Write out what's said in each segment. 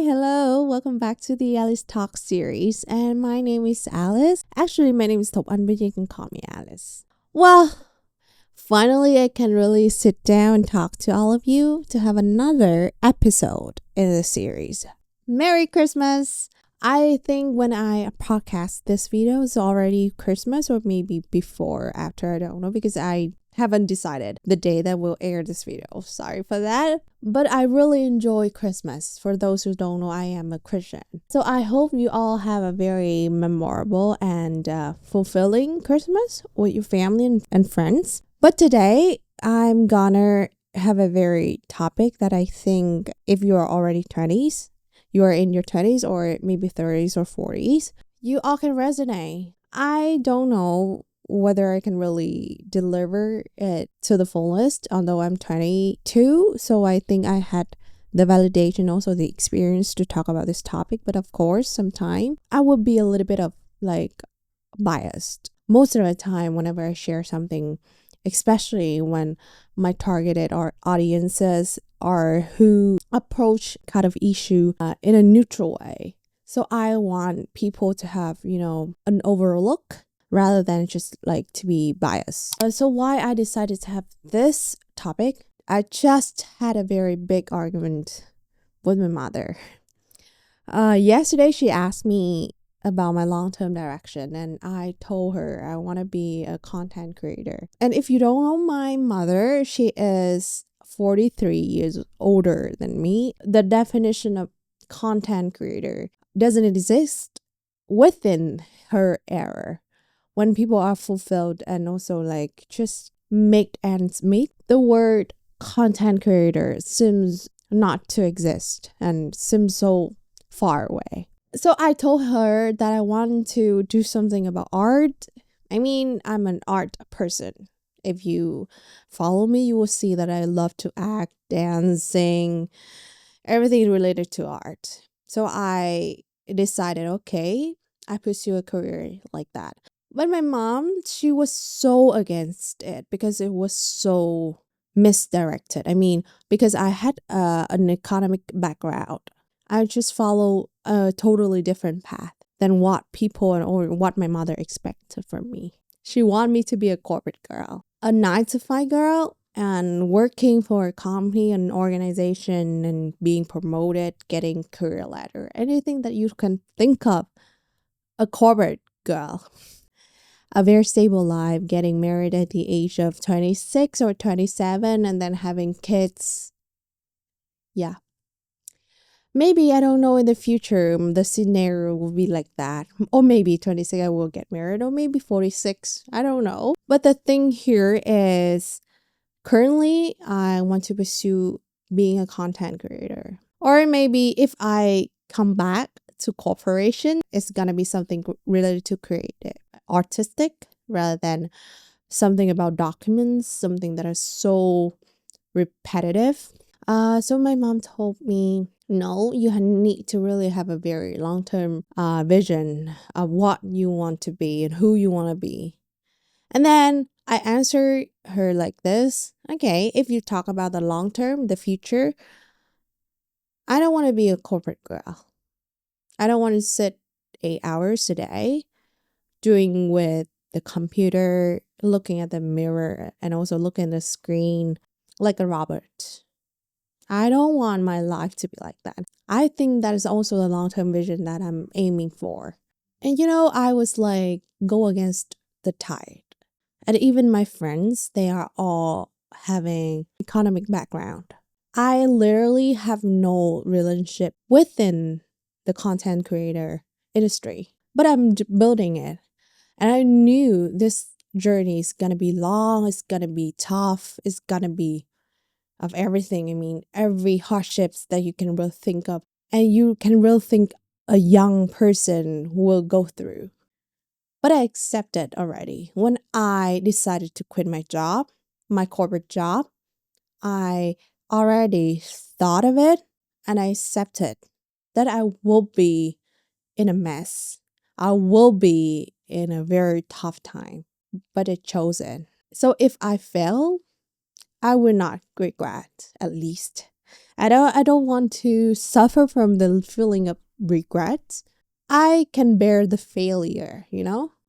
Hello, welcome back to the Alice Talk series. And my name is Alice. Actually, my name is Topan, but you can call me Alice. Well, finally, I can really sit down and talk to all of you to have another episode in the series. Merry Christmas! I think when I podcast this video, it's already Christmas or maybe before, after, I don't know, because I haven't decided the day that will air this video. Sorry for that. But I really enjoy Christmas. For those who don't know, I am a Christian. So I hope you all have a very memorable and fulfilling Christmas with your family and friends. But today, I'm gonna have a very topic that I think if you are already 20s, you are in your 20s or maybe 30s or 40s, you all can resonate. I don't know whether I can really deliver it to the fullest, although I'm 22. So I think I had the validation, also the experience to talk about this topic. But of course, sometimes I would be a little bit of biased. Most of the time, whenever I share something, especially when my targeted or audiences are who approach kind of issue in a neutral way. So I want people to have, an overall look rather than just to be biased. So why I decided to have this topic, I just had a very big argument with my mother. Yesterday she asked me about my long-term direction, and I told her I want to be a content creator. And if you don't know my mother, she is 43 years older than me. The definition of content creator doesn't exist within her era. When people are fulfilled and also just make ends meet, the word content creator seems not to exist and seems so far away. So I told her that I wanted to do something about art. I mean, I'm an art person. If you follow me, you will see that I love to act, dance, sing, everything related to art. So I decided, okay, I pursue a career like that. But my mom, she was so against it because it was so misdirected. I mean, because I had an economic background, I just follow a totally different path than what people or what my mother expected from me. She wanted me to be a corporate girl, a 9-to-5 girl, and working for a company, an organization, and being promoted, getting career ladder, anything that you can think of, a corporate girl. A very stable life, getting married at the age of 26 or 27 and then having kids. Yeah. Maybe, I don't know, in the future, the scenario will be like that. Or maybe 26, I will get married. Or maybe 46. I don't know. But the thing here is, currently, I want to pursue being a content creator. Or maybe if I come back to corporation, it's going to be something related to creative, artistic, rather than something about documents, something that is so repetitive. So my mom told me, no, you need to really have a very long-term vision of what you want to be and who you want to be. And then I answered her like this. Okay, if you talk about the long term, the future, I don't want to be a corporate girl. I don't want to sit 8 hours a day doing with the computer, looking at the mirror, and also looking at the screen like a robot. I don't want my life to be like that. I think that is also the long-term vision that I'm aiming for. And I was go against the tide. And even my friends, they are all having economic background. I literally have no relationship within the content creator industry, but I'm building it. And I knew this journey is going to be long, it's going to be tough, it's going to be of everything. I mean, every hardships that you can really think of, and you can really think a young person will go through. But I accepted already. When I decided to quit my job, my corporate job, I already thought of it and I accepted that I will be in a mess. I will be in a very tough time, but I chose it. So if I fail, I will not regret, at least. I don't want to suffer from the feeling of regret. I can bear the failure,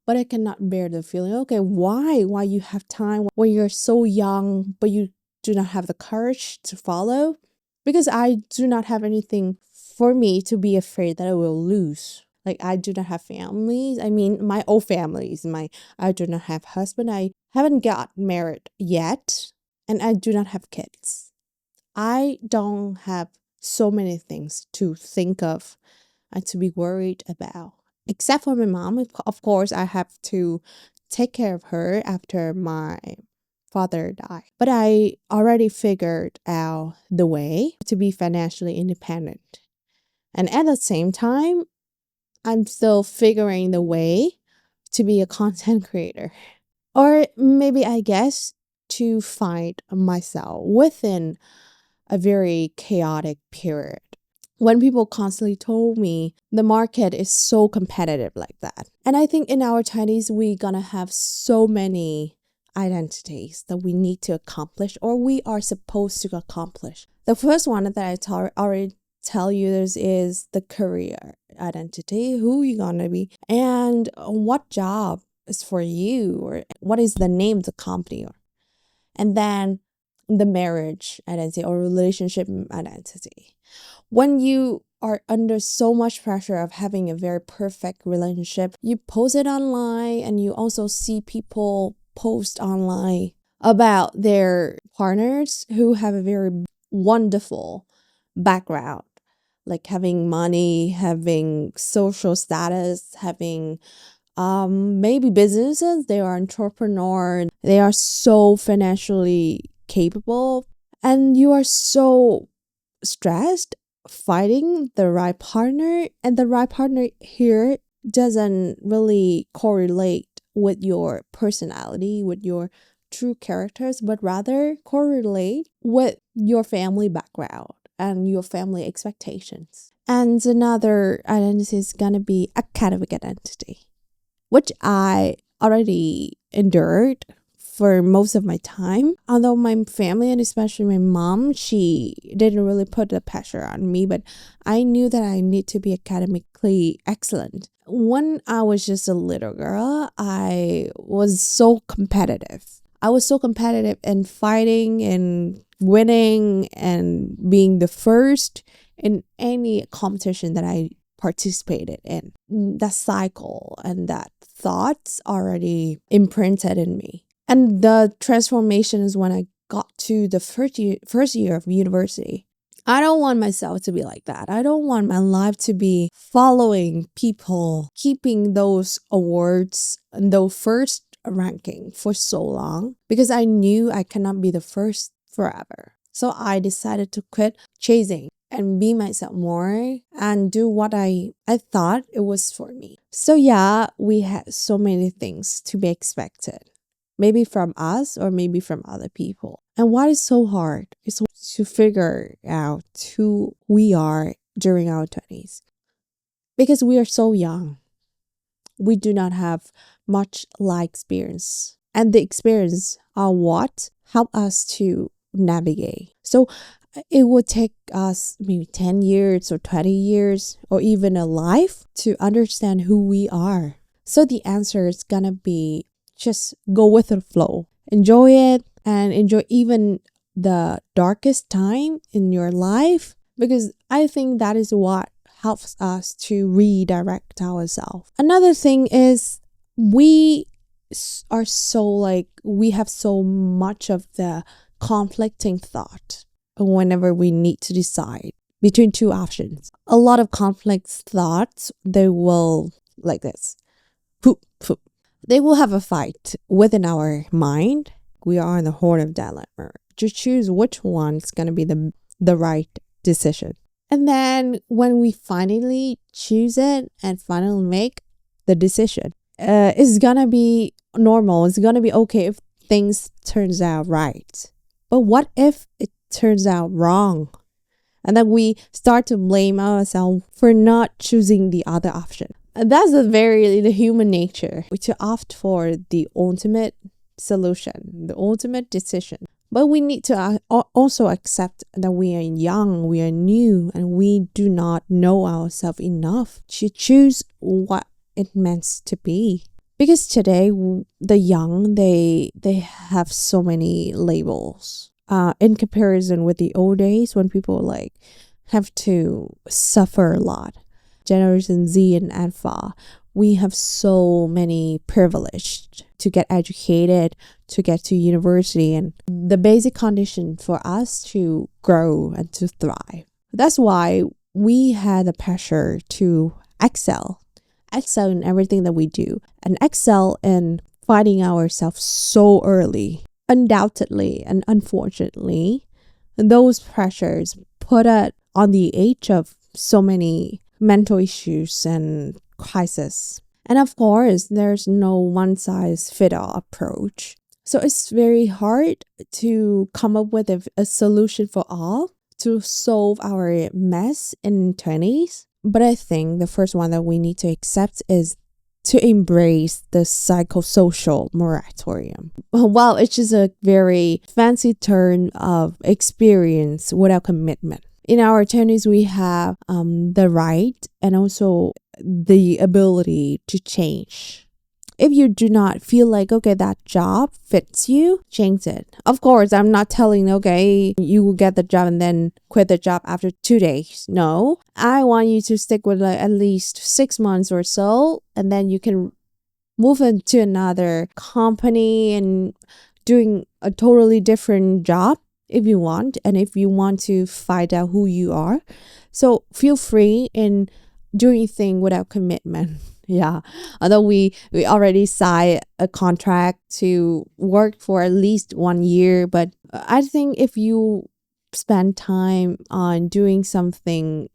but I cannot bear the feeling, okay, why you have time when you're so young, but you do not have the courage to follow? Because I do not have anything for me to be afraid that I will lose. Like, I do not have families. I mean, my old families. I do not have husband. I haven't got married yet, and I do not have kids. I don't have so many things to think of and to be worried about. Except for my mom, of course, I have to take care of her after my father died. But I already figured out the way to be financially independent. And at the same time, I'm still figuring the way to be a content creator. Or maybe, I guess, to find myself within a very chaotic period. When people constantly told me the market is so competitive like that. And I think in our 20s, we're gonna have so many identities that we need to accomplish or we are supposed to accomplish. The first one that I already tell you is the career identity, who you gonna be, and what job is for you, or what is the name of the company, and then the marriage identity or relationship identity. When you are under so much pressure of having a very perfect relationship, you post it online and you also see people post online about their partners who have a very wonderful background, like having money, having social status, having maybe businesses. They are entrepreneur, they are so financially capable, and you are so stressed finding the right partner, and the right partner here doesn't really correlate with your personality, with your true characters, but rather correlate with your family background and your family expectations. And another identity is gonna be academic identity, which I already endured for most of my time. Although my family, and especially my mom, she didn't really put the pressure on me, but I knew that I need to be academically excellent. When I was just a little girl, I was so competitive. I was so competitive in fighting and winning and being the first in any competition that I participated in. That cycle and that thoughts already imprinted in me. And the transformation is when I got to the first year of university. I don't want myself to be like that. I don't want my life to be following people, keeping those awards and the first ranking for so long, because I knew I cannot be the first forever. So I decided to quit chasing and be myself more and do what I thought it was for me. So yeah, we had so many things to be expected. Maybe from us or maybe from other people. And what is so hard is to figure out who we are during our 20s. Because we are so young. We do not have much life experience. And the experience are what help us to navigate. So it would take us maybe 10 years or 20 years or even a life to understand who we are. So the answer is gonna be just go with the flow. Enjoy it and enjoy even the darkest time in your life, because I think that is what helps us to redirect ourselves. Another thing is we are we have so much of the conflicting thought whenever we need to decide between two options. A lot of conflict thoughts, they will like this. Poop, poop. They will have a fight within our mind. We are on the horn of dilemma to choose which one is going to be the right decision. And then when we finally choose it and finally make the decision, it's going to be normal. It's going to be okay if things turns out right. But what if it turns out wrong? And then we start to blame ourselves for not choosing the other option. And that's the human nature, to opt for the ultimate solution, the ultimate decision. But we need to also accept that we are young, we are new, and we do not know ourselves enough to choose what it meant to be. Because today, the young, they have so many labels. In comparison with the old days when people like have to suffer a lot. Generation Z and Alpha, we have so many privileged to get educated, to get to university, and the basic condition for us to grow and to thrive. That's why we had the pressure to excel in everything that we do, and excel in finding ourselves so early. Undoubtedly and unfortunately, those pressures put us on the edge of so many mental issues and crisis. And of course, there's no one size fit all approach. So it's very hard to come up with a solution for all to solve our mess in 20s. But I think the first one that we need to accept is to embrace the psychosocial moratorium. Well, it's just a very fancy term of experience without commitment. In our 20s, we have the right and also the ability to change. If you do not feel like, okay, that job fits you, change it. Of course, I'm not telling, okay, you will get the job and then quit the job after 2 days. No, I want you to stick with like at least 6 months or so, and then you can move into another company and doing a totally different job if you want, and if you want to find out who you are. So feel free in doing things without commitment. Yeah, although we already signed a contract to work for at least 1 year, but I think if you spend time on doing something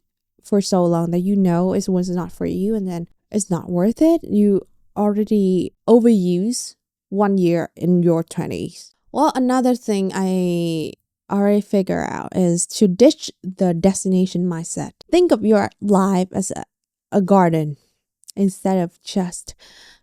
for so long that you know it was not for you and then it's not worth it, you already overuse 1 year in your 20s. Well, another thing I already figure out is to ditch the destination mindset. Think of your life as a garden instead of just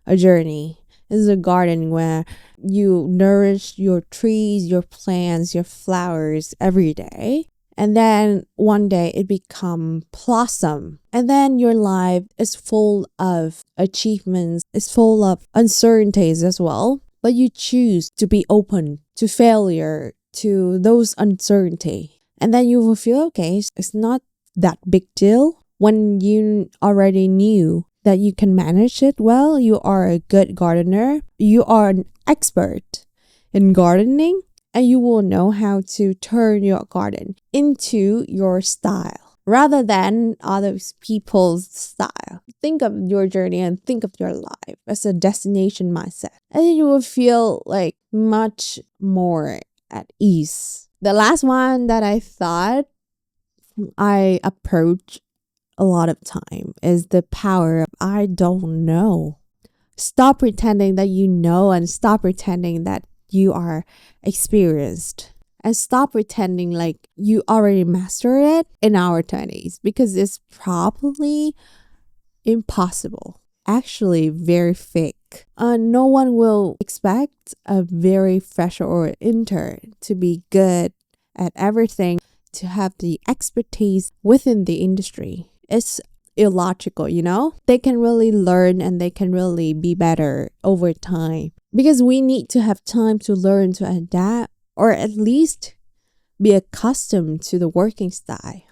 a journey. This is a garden where you nourish your trees, your plants, your flowers every day. And then one day it become blossom. And then your life is full of achievements, it's full of uncertainties as well. But you choose to be open to failure, to those uncertainty. And then you will feel, okay, it's not that big deal. When you already knew that you can manage it well, you are a good gardener, you are an expert in gardening, and you will know how to turn your garden into your style rather than other people's style. Think of your journey and think of your life as a destination mindset, and then you will feel like much more at ease. The last one that I thought I approach a lot of time is the power of I don't know. Stop pretending that you know and stop pretending that you are experienced. And stop pretending like you already mastered it in our 20s because it's probably impossible. Actually, very fake. No one will expect a very fresher or intern to be good at everything, to have the expertise within the industry. It's illogical, you know? They can really learn and they can really be better over time because we need to have time to learn to adapt or at least be accustomed to the working style.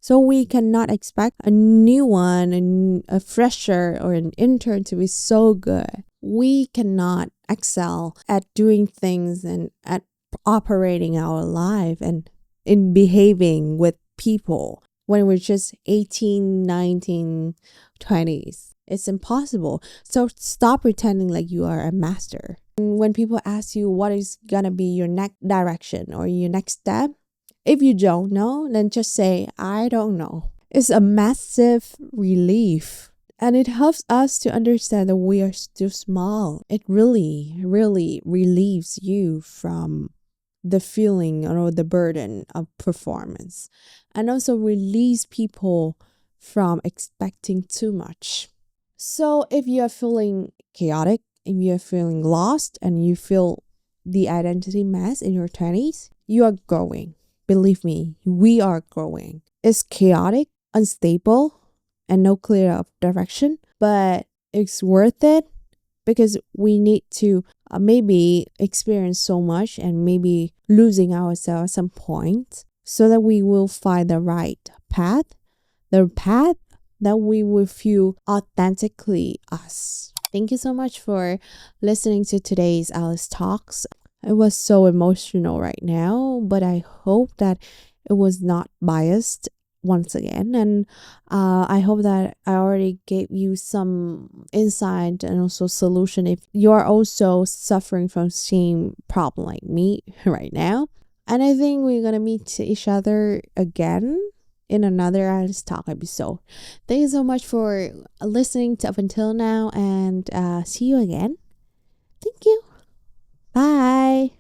So we cannot expect a new one, a fresher or an intern to be so good. We cannot excel at doing things and at operating our life and in behaving with people when we're just 18, 19, 20s. It's impossible. So stop pretending like you are a master. And when people ask you what is gonna be your next direction or your next step, if you don't know, then just say, I don't know. It's a massive relief. And it helps us to understand that we are still small. It really, really relieves you from the feeling or the burden of performance, and also release people from expecting too much. So if you are feeling chaotic, if you are feeling lost and you feel the identity mess in your 20s, you are growing. Believe me, we are growing. It's chaotic, unstable, and no clear direction, but it's worth it because we need to maybe experience so much and maybe losing ourselves at some point so that we will find the right path, the path that we will feel authentically us. Thank you so much for listening to today's Alice Talks. It was so emotional right now, but I hope that it was not biased once again. And I hope that I already gave you some insight and also solution if you're also suffering from same problem like me right now. And I think we're gonna meet each other again in another Alice Talk episode. Thank you so much for listening to up until now, and see you again. Thank you. Bye.